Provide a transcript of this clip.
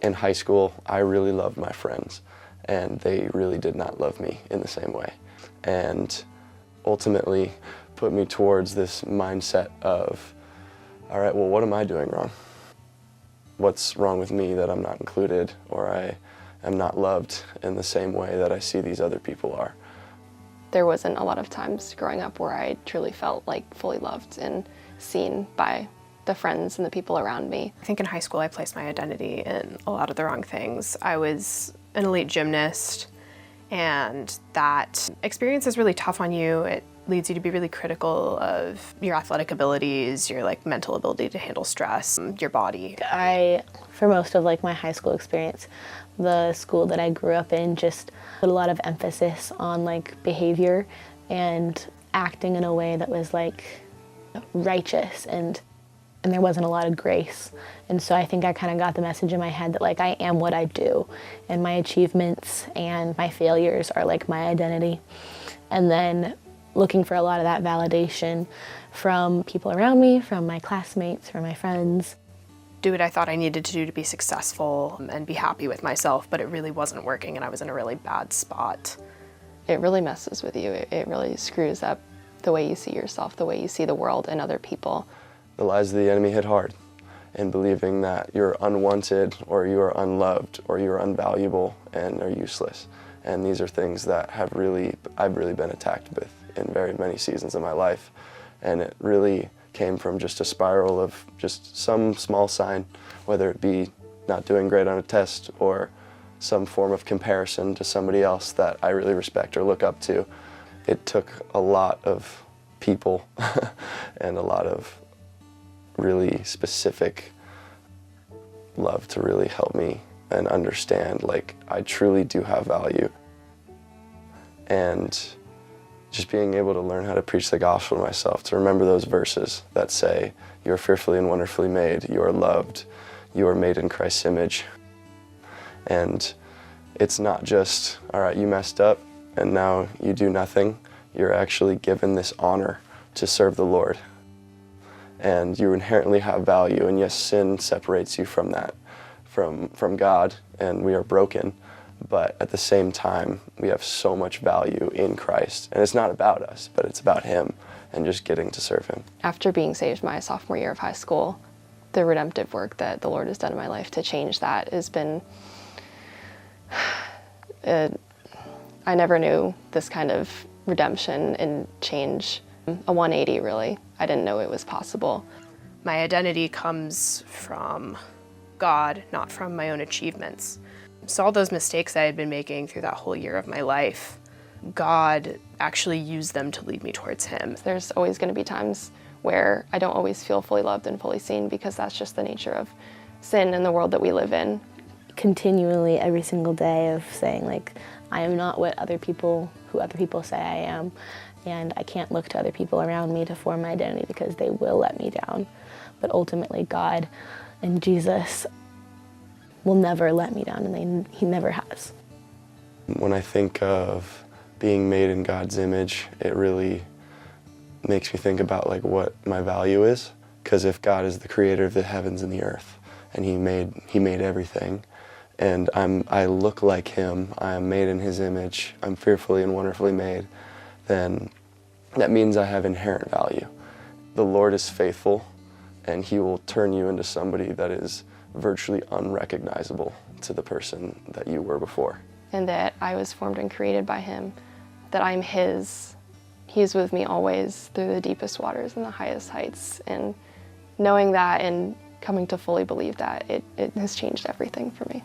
In high school, I really loved my friends, and they really did not love me in the same way. And ultimately put me towards this mindset of, all right, well, what am I doing wrong? What's wrong with me that I'm not included, or I am not loved in the same way that I see these other people are? There wasn't a lot of times growing up where I truly felt like fully loved and seen by the friends and the people around me. I think in high school I placed my identity in a lot of the wrong things. I was an elite gymnast, and that experience is really tough on you. It leads you to be really critical of your athletic abilities, your mental ability to handle stress, your body. For most of my high school experience, the school that I grew up in just put a lot of emphasis on behavior and acting in a way that was righteous, and there wasn't a lot of grace. And so I think I kind of got the message in my head that I am what I do, and my achievements and my failures are my identity. And then looking for a lot of that validation from people around me, from my classmates, from my friends. Do what I thought I needed to do to be successful and be happy with myself, but it really wasn't working, and I was in a really bad spot. It really messes with you. It really screws up the way you see yourself, the way you see the world and other people. The lies of the enemy hit hard, and believing that you're unwanted, or you're unloved, or you're unvaluable and are useless. And these are things that I've really been attacked with in very many seasons of my life. And it really came from just a spiral of just some small sign, whether it be not doing great on a test or some form of comparison to somebody else that I really respect or look up to. It took a lot of people and a lot of really specific love to really help me and understand I truly do have value. And just being able to learn how to preach the gospel to myself, to remember those verses that say, you are fearfully and wonderfully made, you are loved, you are made in Christ's image. And it's not just, all right, you messed up and now you do nothing. You're actually given this honor to serve the Lord. And you inherently have value, and yes, sin separates you from that, from God, and we are broken. But at the same time, we have so much value in Christ. And it's not about us, but it's about Him and just getting to serve Him. After being saved my sophomore year of high school, the redemptive work that the Lord has done in my life to change that has been... I never knew this kind of redemption and change, a 180 really. I didn't know it was possible. My identity comes from God, not from my own achievements. So all those mistakes I had been making through that whole year of my life, God actually used them to lead me towards Him. There's always going to be times where I don't always feel fully loved and fully seen, because that's just the nature of sin in the world that we live in. Continually, every single day, of saying I am not who other people say I am, and I can't look to other people around me to form my identity because they will let me down. But ultimately, God and Jesus will never let me down, and He never has. When I think of being made in God's image, it really makes me think about what my value is. Because if God is the creator of the heavens and the earth, and He made everything, and I look like Him, I am made in His image, I'm fearfully and wonderfully made, then that means I have inherent value. The Lord is faithful, and He will turn you into somebody that is virtually unrecognizable to the person that you were before. And that I was formed and created by Him, that I'm His. He's with me always through the deepest waters and the highest heights. And knowing that and coming to fully believe that, it has changed everything for me.